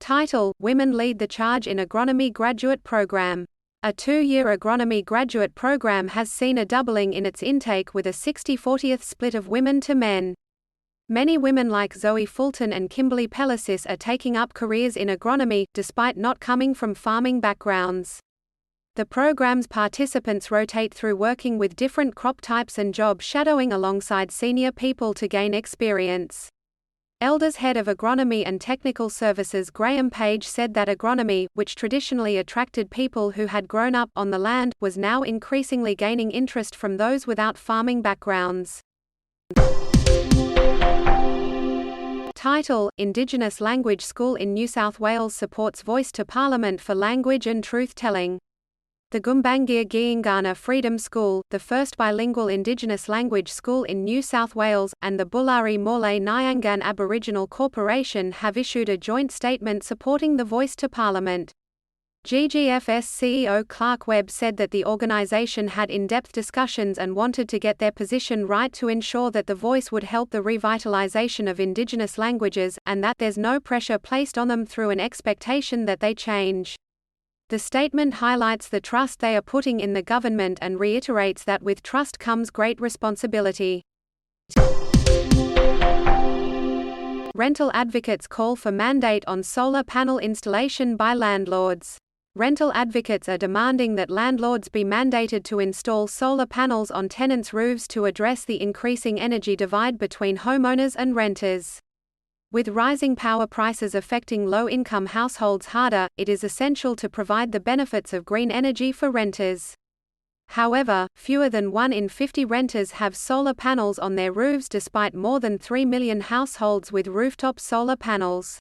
Title: Women Lead the Charge in Agronomy Graduate Program. A 2-year agronomy graduate program has seen a doubling in its intake with a 60-40 split of women to men. Many women like Zoe Fulton and Kimberly Pelisis are taking up careers in agronomy, despite not coming from farming backgrounds. The program's participants rotate through working with different crop types and job shadowing alongside senior people to gain experience. Elders head of Agronomy and Technical Services Graham Page said that agronomy, which traditionally attracted people who had grown up on the land, was now increasingly gaining interest from those without farming backgrounds. Title: Indigenous Language School in New South Wales supports Voice to Parliament for language and truth-telling. The Gumbaynggirr Giyingarna Freedom School, the first bilingual Indigenous language school in New South Wales, and the Bullari Morley Nyangan Aboriginal Corporation have issued a joint statement supporting the Voice to Parliament. GGFS CEO Clark Webb said that the organisation had in-depth discussions and wanted to get their position right to ensure that the Voice would help the revitalisation of Indigenous languages, and that there's no pressure placed on them through an expectation that they change. The statement highlights the trust they are putting in the government and reiterates that with trust comes great responsibility. Rental advocates call for mandate on solar panel installation by landlords. Rental advocates are demanding that landlords be mandated to install solar panels on tenants' roofs to address the increasing energy divide between homeowners and renters. With rising power prices affecting low-income households harder, it is essential to provide the benefits of green energy for renters. However, fewer than 1 in 50 renters have solar panels on their roofs despite more than 3 million households with rooftop solar panels.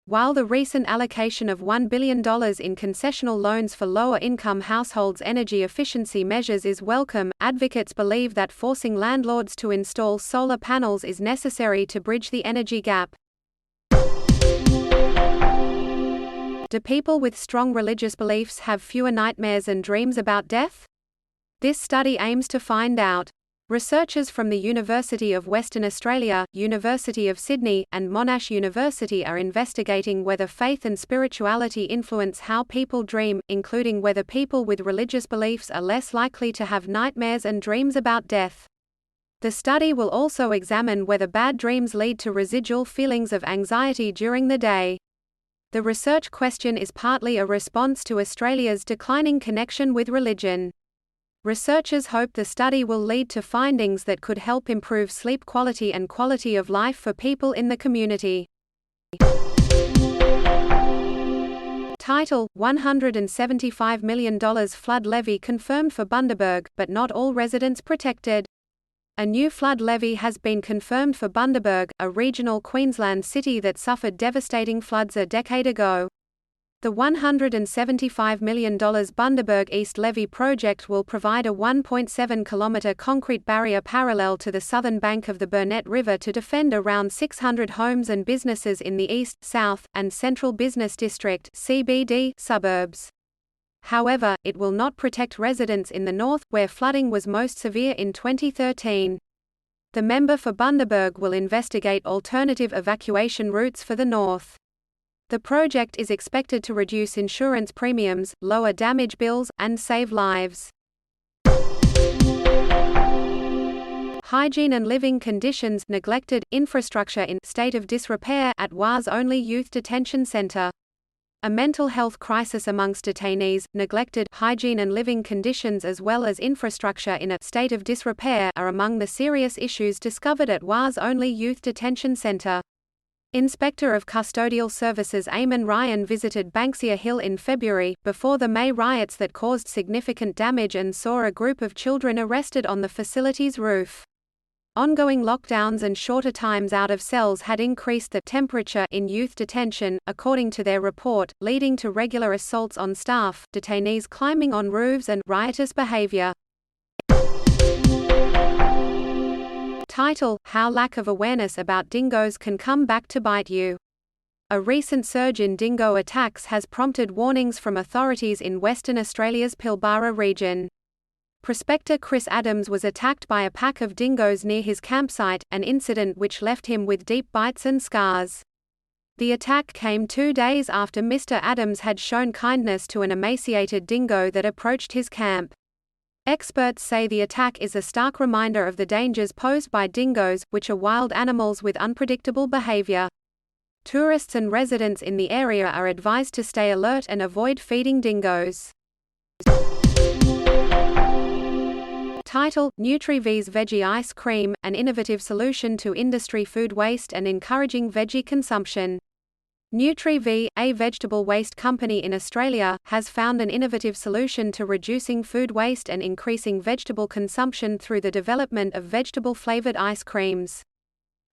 While the recent allocation of $1 billion in concessional loans for lower-income households' energy efficiency measures is welcome, advocates believe that forcing landlords to install solar panels is necessary to bridge the energy gap. Do people with strong religious beliefs have fewer nightmares and dreams about death? This study aims to find out. Researchers from the University of Western Australia, University of Sydney, and Monash University are investigating whether faith and spirituality influence how people dream, including whether people with religious beliefs are less likely to have nightmares and dreams about death. The study will also examine whether bad dreams lead to residual feelings of anxiety during the day. The research question is partly a response to Australia's declining connection with religion. Researchers hope the study will lead to findings that could help improve sleep quality and quality of life for people in the community. Title: $175 million flood levy confirmed for Bundaberg, but not all residents protected. A new flood levy has been confirmed for Bundaberg, a regional Queensland city that suffered devastating floods a decade ago. The $175 million Bundaberg East Levee project will provide a 1.7-kilometre concrete barrier parallel to the southern bank of the Burnett River to defend around 600 homes and businesses in the East, South, and Central Business District (CBD) suburbs. However, it will not protect residents in the north, where flooding was most severe in 2013. The member for Bundaberg will investigate alternative evacuation routes for the north. The project is expected to reduce insurance premiums, lower damage bills, and save lives. Hygiene and living conditions neglected, infrastructure in state of disrepair at Wars Only Youth Detention Centre. A mental health crisis amongst detainees, neglected hygiene and living conditions as well as infrastructure in a state of disrepair are among the serious issues discovered at Wars Only Youth Detention Centre. Inspector of Custodial Services Eamon Ryan visited Banksia Hill in February, before the May riots that caused significant damage, and saw a group of children arrested on the facility's roof. Ongoing lockdowns and shorter times out of cells had increased the temperature in youth detention, according to their report, leading to regular assaults on staff, detainees climbing on roofs and riotous behaviour. Title: How lack of awareness about dingoes can come back to bite you. A recent surge in dingo attacks has prompted warnings from authorities in Western Australia's Pilbara region. Prospector Chris Adams was attacked by a pack of dingoes near his campsite, an incident which left him with deep bites and scars. The attack came 2 days after Mr. Adams had shown kindness to an emaciated dingo that approached his camp. Experts say the attack is a stark reminder of the dangers posed by dingoes, which are wild animals with unpredictable behavior. Tourists and residents in the area are advised to stay alert and avoid feeding dingoes. Title: NutriV's Veggie Ice Cream, an innovative solution to industry food waste and encouraging veggie consumption. NutriV, a vegetable waste company in Australia, has found an innovative solution to reducing food waste and increasing vegetable consumption through the development of vegetable-flavored ice creams.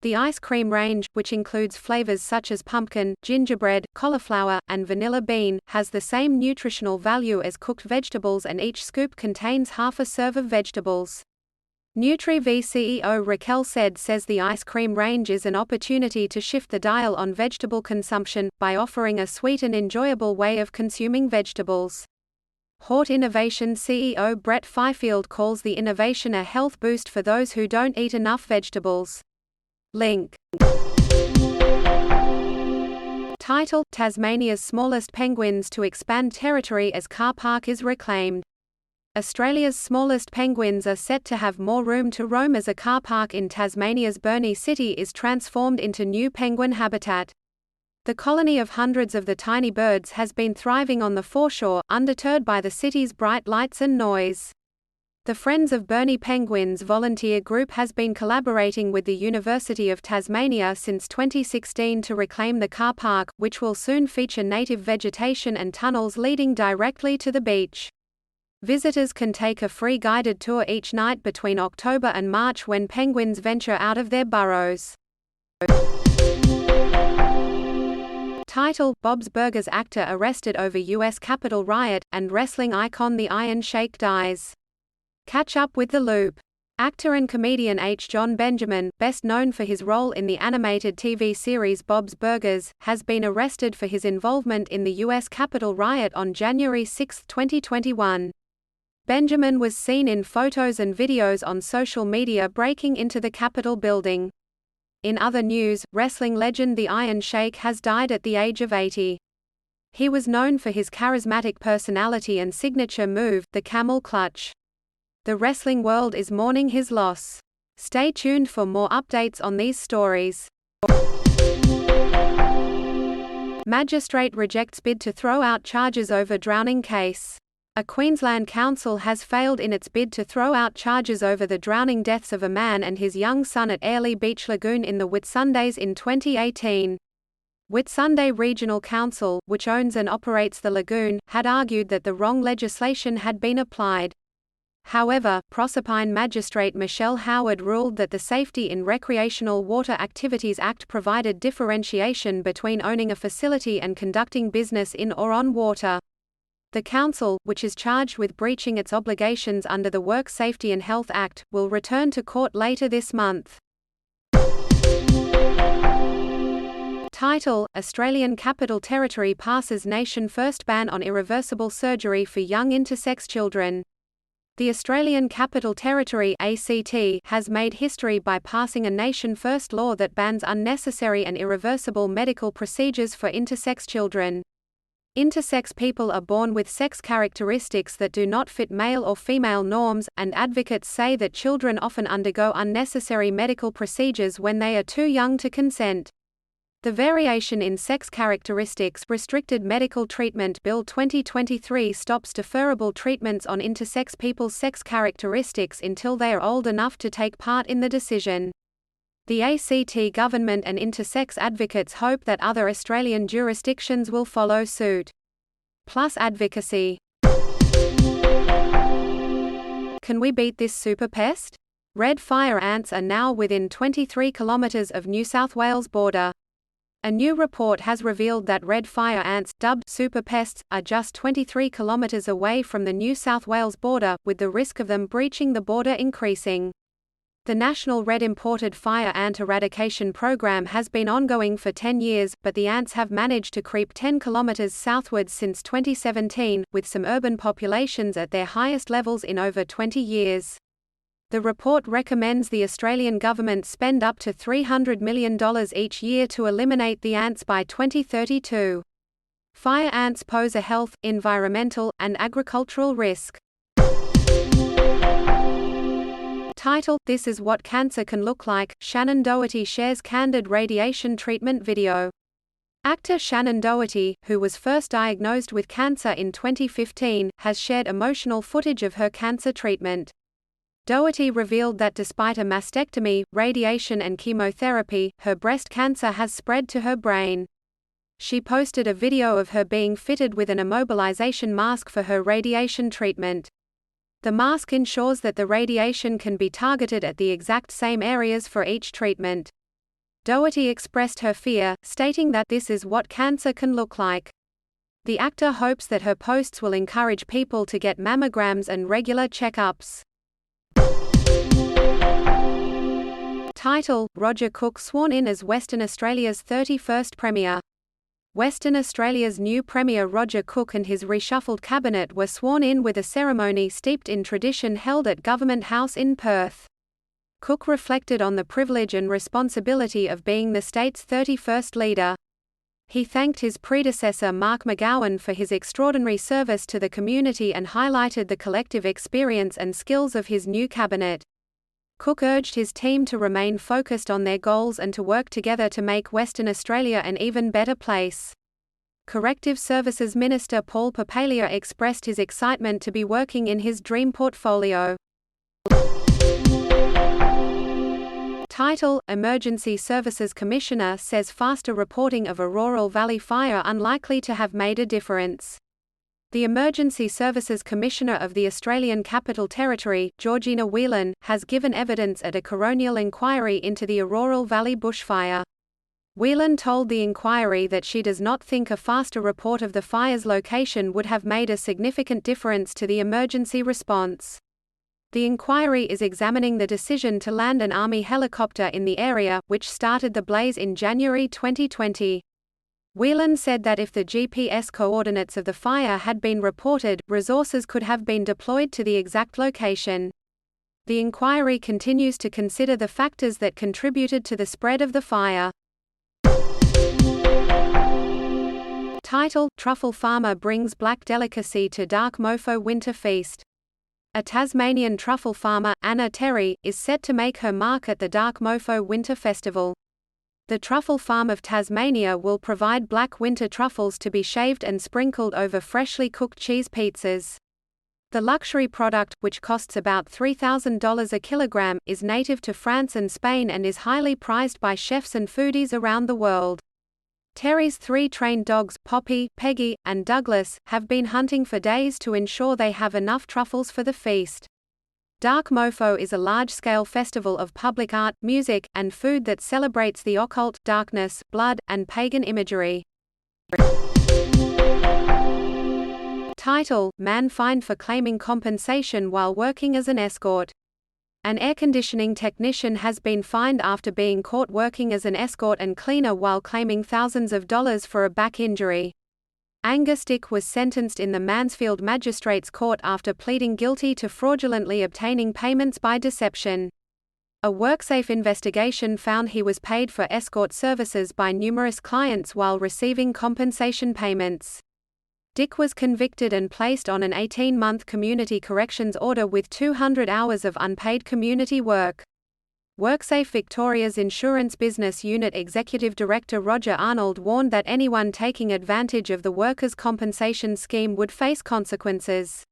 The ice cream range, which includes flavors such as pumpkin, gingerbread, cauliflower, and vanilla bean, has the same nutritional value as cooked vegetables, and each scoop contains half a serve of vegetables. NutriV CEO Raquel Ced says the ice cream range is an opportunity to shift the dial on vegetable consumption, by offering a sweet and enjoyable way of consuming vegetables. Hort Innovation CEO Brett Fifield calls the innovation a health boost for those who don't eat enough vegetables. Link. Title: Tasmania's smallest penguins to expand territory as car park is reclaimed. Australia's smallest penguins are set to have more room to roam as a car park in Tasmania's Burnie City is transformed into new penguin habitat. The colony of hundreds of the tiny birds has been thriving on the foreshore, undeterred by the city's bright lights and noise. The Friends of Burnie Penguins volunteer group has been collaborating with the University of Tasmania since 2016 to reclaim the car park, which will soon feature native vegetation and tunnels leading directly to the beach. Visitors can take a free guided tour each night between October and March when penguins venture out of their burrows. Title: Bob's Burgers actor arrested over U.S. Capitol riot, and wrestling icon The Iron Sheik dies. Catch up with the loop. Actor and comedian H. Jon Benjamin, best known for his role in the animated TV series Bob's Burgers, has been arrested for his involvement in the U.S. Capitol riot on January 6, 2021. Benjamin was seen in photos and videos on social media breaking into the Capitol building. In other news, wrestling legend The Iron Sheik has died at the age of 80. He was known for his charismatic personality and signature move, the camel clutch. The wrestling world is mourning his loss. Stay tuned for more updates on these stories. Magistrate rejects bid to throw out charges over drowning case. A Queensland council has failed in its bid to throw out charges over the drowning deaths of a man and his young son at Airlie Beach Lagoon in the Whitsundays in 2018. Whitsunday Regional Council, which owns and operates the lagoon, had argued that the wrong legislation had been applied. However, Proserpine Magistrate Michelle Howard ruled that the Safety in Recreational Water Activities Act provided differentiation between owning a facility and conducting business in or on water. The council, which is charged with breaching its obligations under the Work Safety and Health Act, will return to court later this month. Title: Australian Capital Territory passes nation-first ban on irreversible surgery for young intersex children. The Australian Capital Territory (ACT) has made history by passing a nation-first law that bans unnecessary and irreversible medical procedures for intersex children. Intersex people are born with sex characteristics that do not fit male or female norms, and advocates say that children often undergo unnecessary medical procedures when they are too young to consent. The Variation in Sex Characteristics Restricted Medical Treatment Bill 2023 stops deferrable treatments on intersex people's sex characteristics until they are old enough to take part in the decision. The ACT government and intersex advocates hope that other Australian jurisdictions will follow suit. Plus advocacy. Can we beat this super pest? Red fire ants are now within 23 kilometres of New South Wales border. A new report has revealed that red fire ants, dubbed super pests, are just 23 kilometres away from the New South Wales border, with the risk of them breaching the border increasing. The National Red Imported Fire Ant Eradication Program has been ongoing for 10 years, but the ants have managed to creep 10 kilometres southwards since 2017, with some urban populations at their highest levels in over 20 years. The report recommends the Australian government spend up to $300 million each year to eliminate the ants by 2032. Fire ants pose a health, environmental, and agricultural risk. Title: This is what cancer can look like. Shannon Doherty shares candid radiation treatment video. Actor Shannon Doherty, who was first diagnosed with cancer in 2015, has shared emotional footage of her cancer treatment. Doherty revealed that despite a mastectomy, radiation and chemotherapy, her breast cancer has spread to her brain. She posted a video of her being fitted with an immobilization mask for her radiation treatment. The mask ensures that the radiation can be targeted at the exact same areas for each treatment. Doherty expressed her fear, stating that this is what cancer can look like. The actor hopes that her posts will encourage people to get mammograms and regular checkups. Title: Roger Cook sworn in as Western Australia's 31st Premier. Western Australia's new Premier Roger Cook and his reshuffled cabinet were sworn in with a ceremony steeped in tradition held at Government House in Perth. Cook reflected on the privilege and responsibility of being the state's 31st leader. He thanked his predecessor Mark McGowan for his extraordinary service to the community and highlighted the collective experience and skills of his new cabinet. Cook urged his team to remain focused on their goals and to work together to make Western Australia an even better place. Corrective Services Minister Paul Papalia expressed his excitement to be working in his dream portfolio. Title: Emergency Services Commissioner says faster reporting of Auroral Valley fire unlikely to have made a difference. The Emergency Services Commissioner of the Australian Capital Territory, Georgina Whelan, has given evidence at a coronial inquiry into the Auroral Valley bushfire. Whelan told the inquiry that she does not think a faster report of the fire's location would have made a significant difference to the emergency response. The inquiry is examining the decision to land an Army helicopter in the area, which started the blaze in January 2020. Whelan said that if the GPS coordinates of the fire had been reported, resources could have been deployed to the exact location. The inquiry continues to consider the factors that contributed to the spread of the fire. Title: Truffle farmer brings black delicacy to Dark Mofo winter feast. A Tasmanian truffle farmer, Anna Terry, is set to make her mark at the Dark Mofo Winter Festival. The Truffle Farm of Tasmania will provide black winter truffles to be shaved and sprinkled over freshly cooked cheese pizzas. The luxury product, which costs about $3,000 a kilogram, is native to France and Spain and is highly prized by chefs and foodies around the world. Terry's 3 trained dogs, Poppy, Peggy, and Douglas, have been hunting for days to ensure they have enough truffles for the feast. Dark Mofo is a large-scale festival of public art, music, and food that celebrates the occult, darkness, blood, and pagan imagery. Title: Man fined for claiming compensation while working as an escort. An air conditioning technician has been fined after being caught working as an escort and cleaner while claiming thousands of dollars for a back injury. Angus Dick was sentenced in the Mansfield Magistrates Court after pleading guilty to fraudulently obtaining payments by deception. A WorkSafe investigation found he was paid for escort services by numerous clients while receiving compensation payments. Dick was convicted and placed on an 18-month community corrections order with 200 hours of unpaid community work. WorkSafe Victoria's Insurance Business Unit Executive Director Roger Arnold warned that anyone taking advantage of the workers' compensation scheme would face consequences.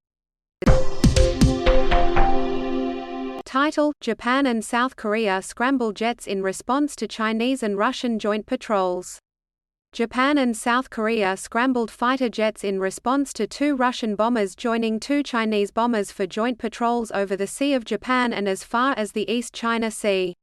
Title: Japan and South Korea scramble jets in response to Chinese and Russian joint patrols. Japan and South Korea scrambled fighter jets in response to 2 Russian bombers joining 2 Chinese bombers for joint patrols over the Sea of Japan and as far as the East China Sea.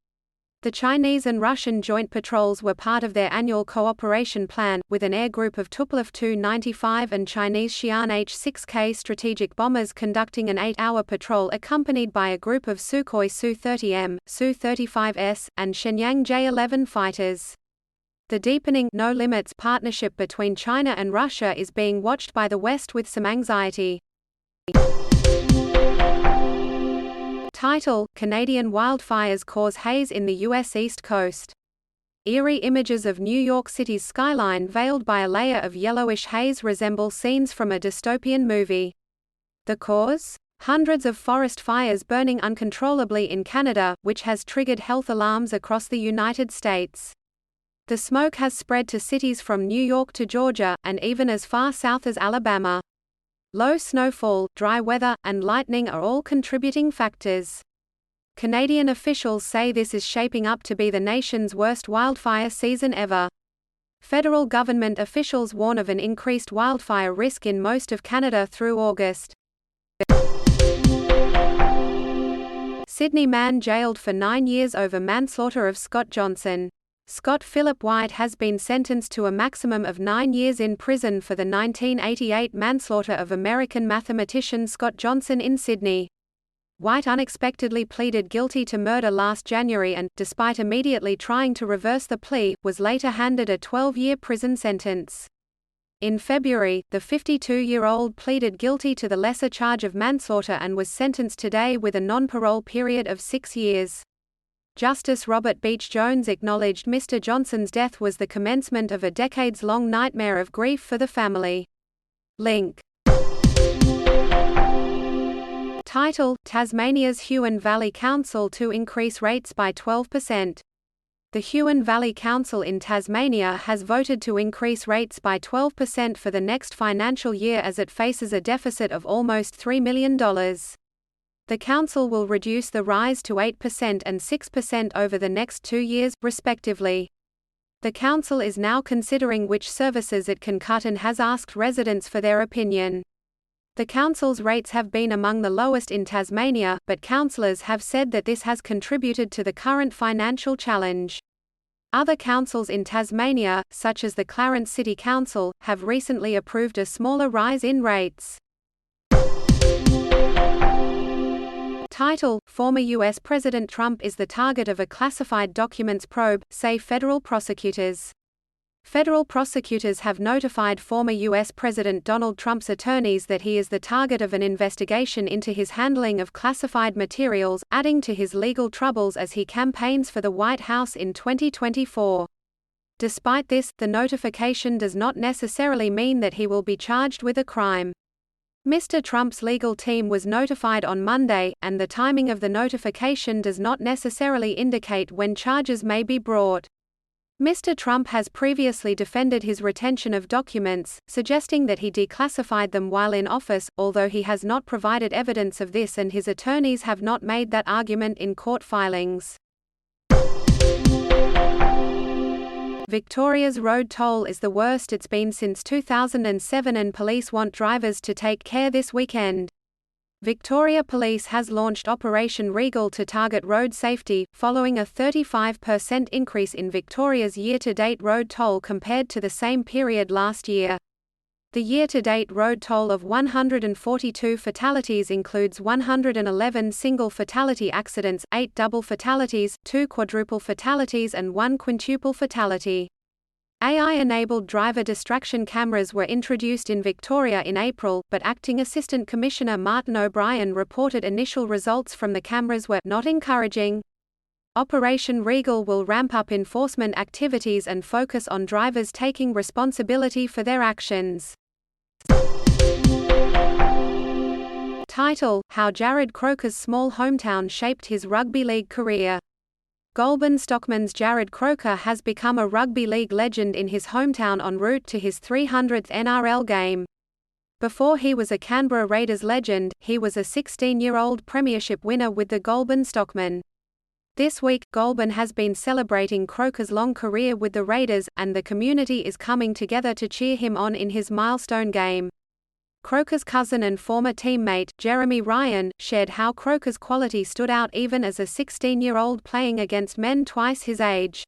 The Chinese and Russian joint patrols were part of their annual cooperation plan, with an air group of Tupolev Tu-95 and Chinese Xi'an H-6K strategic bombers conducting an 8-hour patrol accompanied by a group of Sukhoi Su-30M, Su-35S, and Shenyang J-11 fighters. The deepening No Limits partnership between China and Russia is being watched by the West with some anxiety. Title: Canadian wildfires cause haze in the U.S. East Coast. Eerie images of New York City's skyline veiled by a layer of yellowish haze resemble scenes from a dystopian movie. The cause? Hundreds of forest fires burning uncontrollably in Canada, which has triggered health alarms across the United States. The smoke has spread to cities from New York to Georgia, and even as far south as Alabama. Low snowfall, dry weather, and lightning are all contributing factors. Canadian officials say this is shaping up to be the nation's worst wildfire season ever. Federal government officials warn of an increased wildfire risk in most of Canada through August. Sydney man jailed for 9 years over manslaughter of Scott Johnson. Scott Philip White has been sentenced to a maximum of 9 years in prison for the 1988 manslaughter of American mathematician Scott Johnson in Sydney. White unexpectedly pleaded guilty to murder last January and, despite immediately trying to reverse the plea, was later handed a 12-year prison sentence. In February, the 52-year-old pleaded guilty to the lesser charge of manslaughter and was sentenced today with a non-parole period of 6 years. Justice Robert Beach Jones acknowledged Mr. Johnson's death was the commencement of a decades-long nightmare of grief for the family. Link. Title: Tasmania's Huon Valley Council to increase rates by 12%. The Huon Valley Council in Tasmania has voted to increase rates by 12% for the next financial year as it faces a deficit of almost $3 million. The council will reduce the rise to 8% and 6% over the next 2 years, respectively. The council is now considering which services it can cut and has asked residents for their opinion. The council's rates have been among the lowest in Tasmania, but councillors have said that this has contributed to the current financial challenge. Other councils in Tasmania, such as the Clarence City Council, have recently approved a smaller rise in rates. Title: Former U.S. President Trump is the target of a classified documents probe, say federal prosecutors. Federal prosecutors have notified former U.S. President Donald Trump's attorneys that he is the target of an investigation into his handling of classified materials, adding to his legal troubles as he campaigns for the White House in 2024. Despite this, the notification does not necessarily mean that he will be charged with a crime. Mr. Trump's legal team was notified on Monday, and the timing of the notification does not necessarily indicate when charges may be brought. Mr. Trump has previously defended his retention of documents, suggesting that he declassified them while in office, although he has not provided evidence of this and his attorneys have not made that argument in court filings. Victoria's road toll is the worst it's been since 2007 and police want drivers to take care this weekend. Victoria Police has launched Operation Regal to target road safety, following a 35% increase in Victoria's year-to-date road toll compared to the same period last year. The year-to-date road toll of 142 fatalities includes 111 single fatality accidents, 8 double fatalities, 2 quadruple fatalities and 1 quintuple fatality. AI-enabled driver distraction cameras were introduced in Victoria in April, but Acting Assistant Commissioner Martin O'Brien reported initial results from the cameras were not encouraging. Operation Regal will ramp up enforcement activities and focus on drivers taking responsibility for their actions. Title: How Jarrod Croker's small hometown shaped his rugby league career. Goulburn Stockman's Jarrod Croker has become a rugby league legend in his hometown en route to his 300th NRL game. Before he was a Canberra Raiders legend, he was a 16-year-old premiership winner with the Goulburn Stockmen. This week, Goulburn has been celebrating Croker's long career with the Raiders, and the community is coming together to cheer him on in his milestone game. Croker's cousin and former teammate, Jeremy Ryan, shared how Croker's quality stood out even as a 16-year-old playing against men twice his age.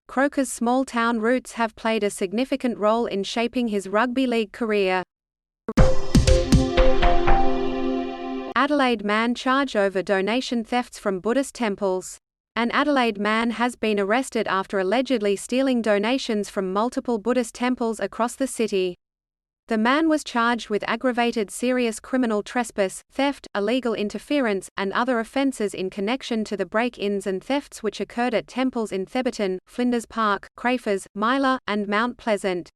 Croker's small-town roots have played a significant role in shaping his rugby league career. Adelaide man charged over donation thefts from Buddhist temples. An Adelaide man has been arrested after allegedly stealing donations from multiple Buddhist temples across the city. The man was charged with aggravated serious criminal trespass, theft, illegal interference, and other offences in connection to the break-ins and thefts which occurred at temples in Theberton, Flinders Park, Crafers, Myla, and Mount Pleasant.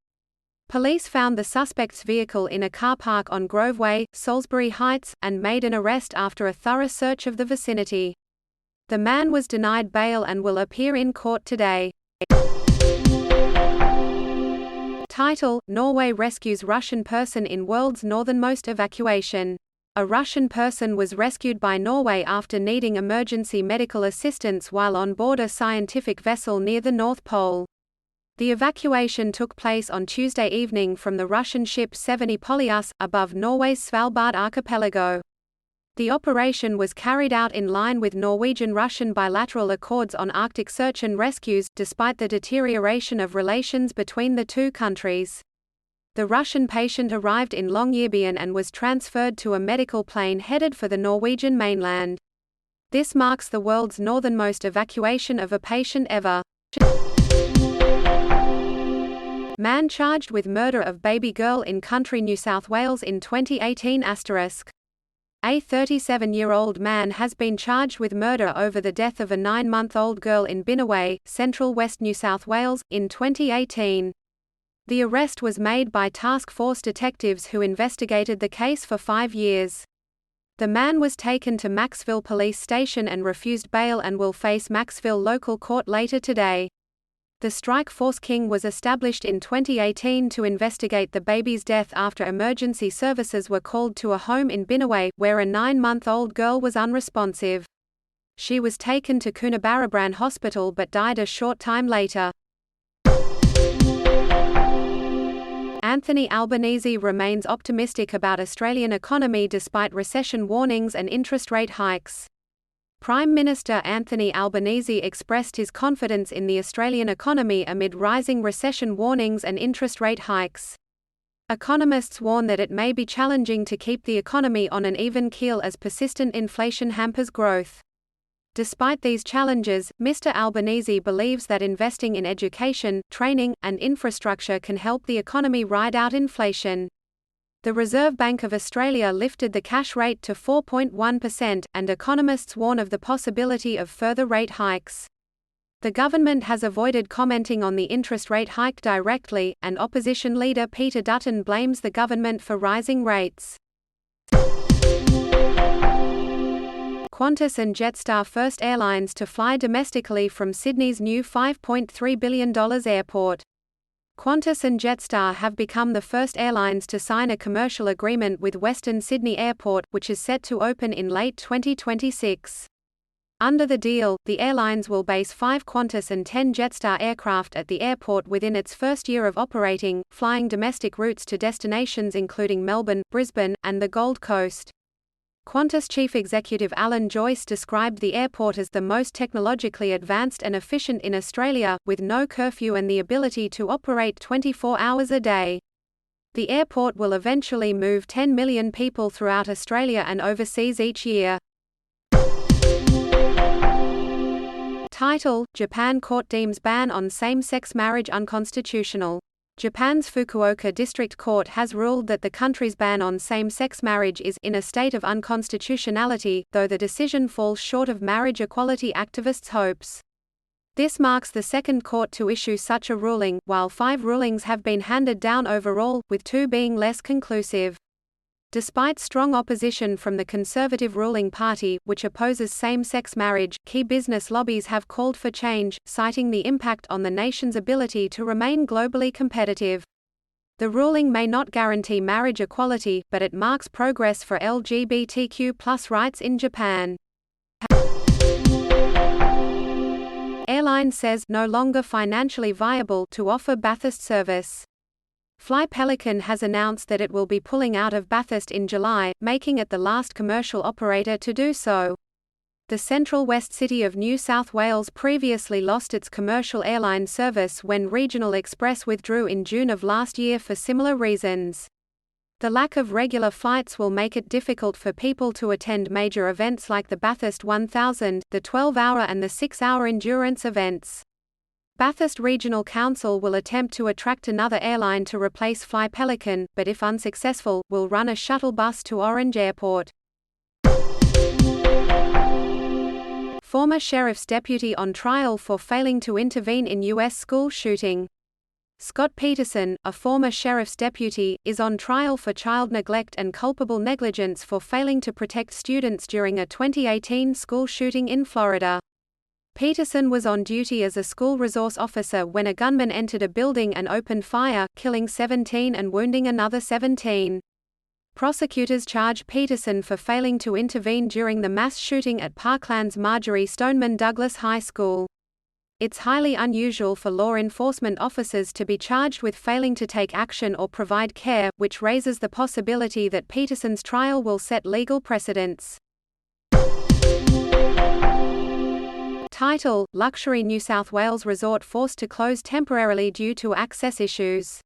Police found the suspect's vehicle in a car park on Grove Way, Salisbury Heights, and made an arrest after a thorough search of the vicinity. The man was denied bail and will appear in court today. Title: Norway rescues Russian person in world's northernmost evacuation. A Russian person was rescued by Norway after needing emergency medical assistance while on board a scientific vessel near the North Pole. The evacuation took place on Tuesday evening from the Russian ship Severnaya Polius, above Norway's Svalbard archipelago. The operation was carried out in line with Norwegian-Russian bilateral accords on Arctic search and rescues, despite the deterioration of relations between the two countries. The Russian patient arrived in Longyearbyen and was transferred to a medical plane headed for the Norwegian mainland. This marks the world's northernmost evacuation of a patient ever. Man charged with murder of baby girl in country New South Wales in 2018 *. A 37-year-old man has been charged with murder over the death of a 9-month-old girl in Binnaway, Central West New South Wales, in 2018. The arrest was made by task force detectives who investigated the case for 5 years. The man was taken to Maxville Police Station and refused bail and will face Maxville local court later today. The Strike Force King was established in 2018 to investigate the baby's death after emergency services were called to a home in Binnaway, where a 9-month-old girl was unresponsive. She was taken to Coonabarabran Hospital but died a short time later. Anthony Albanese remains optimistic about Australian economy despite recession warnings and interest rate hikes. Prime Minister Anthony Albanese expressed his confidence in the Australian economy amid rising recession warnings and interest rate hikes. Economists warn that it may be challenging to keep the economy on an even keel as persistent inflation hampers growth. Despite these challenges, Mr. Albanese believes that investing in education, training, and infrastructure can help the economy ride out inflation. The Reserve Bank of Australia lifted the cash rate to 4.1%, and economists warn of the possibility of further rate hikes. The government has avoided commenting on the interest rate hike directly, and opposition leader Peter Dutton blames the government for rising rates. Qantas and Jetstar first airlines to fly domestically from Sydney's new $5.3 billion airport. Qantas and Jetstar have become the first airlines to sign a commercial agreement with Western Sydney Airport, which is set to open in late 2026. Under the deal, the airlines will base 5 Qantas and 10 Jetstar aircraft at the airport within its first year of operating, flying domestic routes to destinations including Melbourne, Brisbane, and the Gold Coast. Qantas Chief Executive Alan Joyce described the airport as the most technologically advanced and efficient in Australia, with no curfew and the ability to operate 24 hours a day. The airport will eventually move 10 million people throughout Australia and overseas each year. Title: Japan court deems ban on same-sex marriage unconstitutional. Japan's Fukuoka District Court has ruled that the country's ban on same-sex marriage is in a state of unconstitutionality, though the decision falls short of marriage equality activists' hopes. This marks the second court to issue such a ruling, while 5 rulings have been handed down overall, with 2 being less conclusive. Despite strong opposition from the Conservative ruling party, which opposes same-sex marriage, key business lobbies have called for change, citing the impact on the nation's ability to remain globally competitive. The ruling may not guarantee marriage equality, but it marks progress for LGBTQ+ rights in Japan. Airline says no longer financially viable to offer Bathurst service. Fly Pelican has announced that it will be pulling out of Bathurst in July, making it the last commercial operator to do so. The Central West city of New South Wales previously lost its commercial airline service when Regional Express withdrew in June of last year for similar reasons. The lack of regular flights will make it difficult for people to attend major events like the Bathurst 1000, the 12-hour and the 6-hour endurance events. Bathurst Regional Council will attempt to attract another airline to replace Fly Pelican, but if unsuccessful, will run a shuttle bus to Orange Airport. Former sheriff's deputy on trial for failing to intervene in U.S. school shooting. Scott Peterson, a former sheriff's deputy, is on trial for child neglect and culpable negligence for failing to protect students during a 2018 school shooting in Florida. Peterson was on duty as a school resource officer when a gunman entered a building and opened fire, killing 17 and wounding another 17. Prosecutors charge Peterson for failing to intervene during the mass shooting at Parkland's Marjory Stoneman Douglas High School. It's highly unusual for law enforcement officers to be charged with failing to take action or provide care, which raises the possibility that Peterson's trial will set legal precedents. Title: Luxury New South Wales resort forced to close temporarily due to access issues.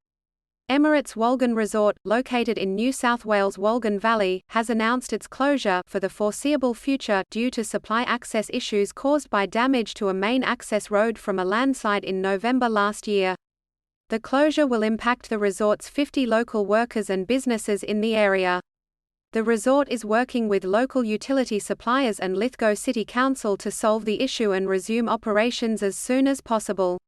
Emirates Wolgan Resort, located in New South Wales' Wolgan Valley, has announced its closure for the foreseeable future due to supply access issues caused by damage to a main access road from a landslide in November last year. The closure will impact the resort's 50 local workers and businesses in the area. The resort is working with local utility suppliers and Lithgow City Council to solve the issue and resume operations as soon as possible.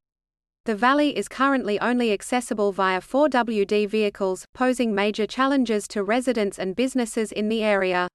The valley is currently only accessible via 4WD vehicles, posing major challenges to residents and businesses in the area.